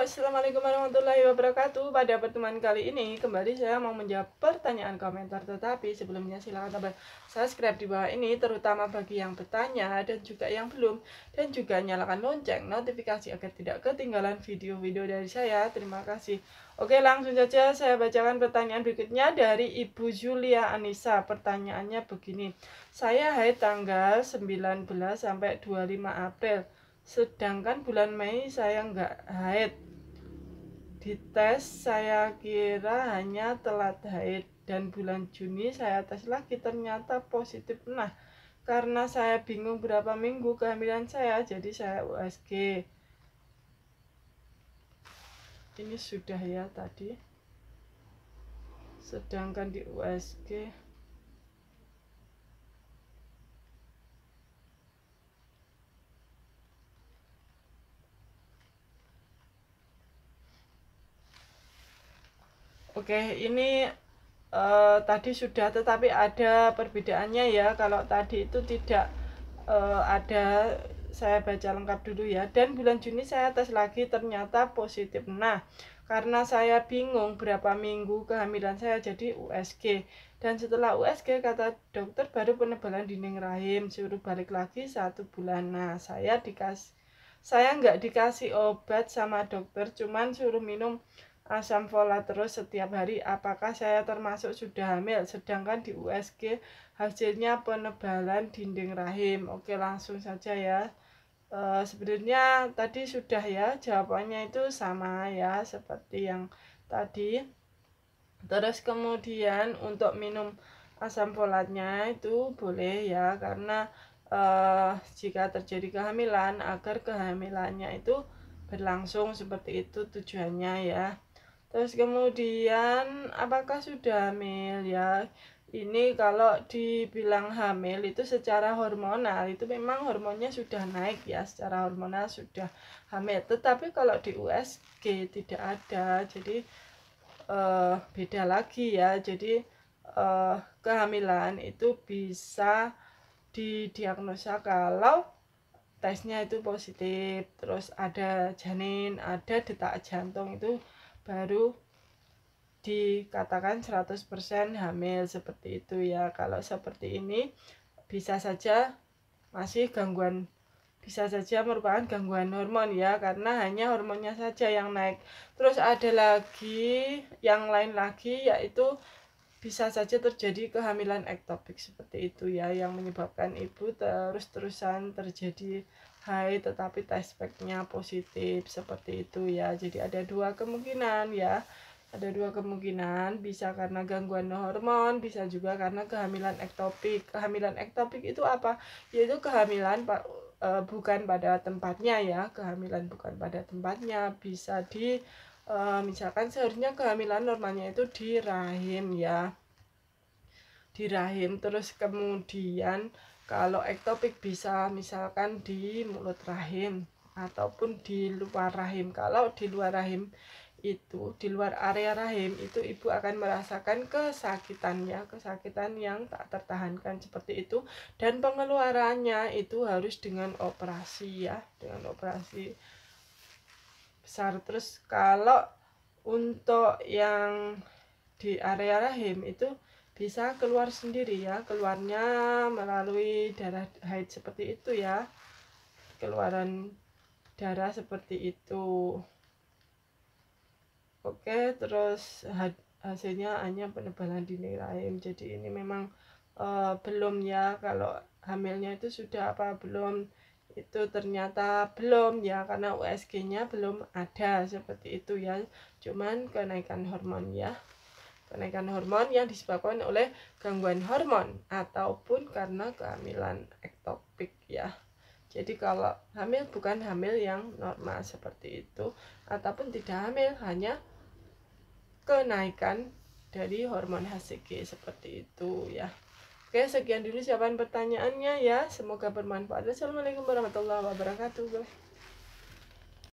Assalamualaikum warahmatullahi wabarakatuh. Pada pertemuan kali ini kembali saya mau menjawab pertanyaan komentar. Tetapi sebelumnya silahkan tambah subscribe di bawah ini, terutama bagi yang bertanya dan juga yang belum. Dan juga nyalakan lonceng notifikasi agar tidak ketinggalan video-video dari saya. Terima kasih. Oke, langsung saja saya bacakan pertanyaan berikutnya dari Ibu Julia Anissa. Pertanyaannya begini. Saya haid tanggal 19 sampai 25 April. Sedangkan bulan Mei saya nggak haid. Dites saya kira hanya telat haid, dan bulan Juni saya tes lagi ternyata positif. Nah, karena saya bingung berapa minggu kehamilan saya, jadi saya USG. Ini sudah ya tadi. Sedangkan di USG Oke, ini tadi sudah, tetapi ada perbedaannya ya. Kalau tadi itu tidak ada, saya baca lengkap dulu ya. Dan bulan Juni saya tes lagi ternyata positif. Nah, karena saya bingung berapa minggu kehamilan saya, jadi USG. Dan setelah USG kata dokter baru penebalan dinding rahim, suruh balik lagi 1 bulan. Nah, saya nggak dikasih obat sama dokter, cuman suruh minum asam folat terus setiap hari. Apakah saya termasuk sudah hamil? Sedangkan di USG hasilnya penebalan dinding rahim. Oke, langsung saja ya. Sebenarnya tadi sudah ya, jawabannya itu sama ya seperti yang tadi. Terus kemudian untuk minum asam folatnya itu boleh ya, karena jika terjadi kehamilan, agar kehamilannya itu berlangsung seperti itu tujuannya ya. Terus kemudian apakah sudah hamil ya? Ini kalau dibilang hamil itu secara hormonal itu memang hormonnya sudah naik ya, secara hormonal sudah hamil. Tetapi kalau di USG tidak ada, jadi beda lagi ya. Jadi kehamilan itu bisa didiagnosa kalau tesnya itu positif, terus ada janin, ada detak jantung, itu baru dikatakan 100% hamil seperti itu ya. Kalau seperti ini bisa saja masih gangguan, bisa saja merupakan gangguan hormon ya, karena hanya hormonnya saja yang naik. Terus ada lagi yang lain lagi, yaitu bisa saja terjadi kehamilan ektopik seperti itu ya, yang menyebabkan ibu terus-terusan terjadi haid tetapi test packnya positif seperti itu ya. Jadi ada dua kemungkinan ya, ada dua kemungkinan, bisa karena gangguan hormon, bisa juga karena kehamilan ektopik. Kehamilan ektopik itu apa? Yaitu kehamilan bukan pada tempatnya ya, kehamilan bukan pada tempatnya. Bisa di misalkan seharusnya kehamilan normalnya itu di rahim ya, di rahim. Terus kemudian kalau ektopik bisa misalkan di mulut rahim ataupun di luar rahim. Kalau di luar rahim itu, di luar area rahim itu, ibu akan merasakan kesakitan ya, kesakitan yang tak tertahankan seperti itu, dan pengeluarannya itu harus dengan operasi ya, dengan operasi besar. Terus kalau untuk yang di area rahim itu bisa keluar sendiri ya, keluarnya melalui darah haid seperti itu ya, keluaran darah seperti itu. Oke, terus hasilnya hanya penebalan dinding rahim. Jadi ini memang belum ya, kalau hamilnya itu sudah apa belum, itu ternyata belum ya, karena USG-nya belum ada seperti itu ya. Cuman kenaikan hormon ya, kenaikan hormon yang disebabkan oleh gangguan hormon ataupun karena kehamilan ektopik ya. Jadi kalau hamil bukan hamil yang normal seperti itu, ataupun tidak hamil, hanya kenaikan dari hormon HCG seperti itu ya. Oke, sekian dulu jawaban pertanyaannya ya, semoga bermanfaat. Assalamualaikum warahmatullahi wabarakatuh.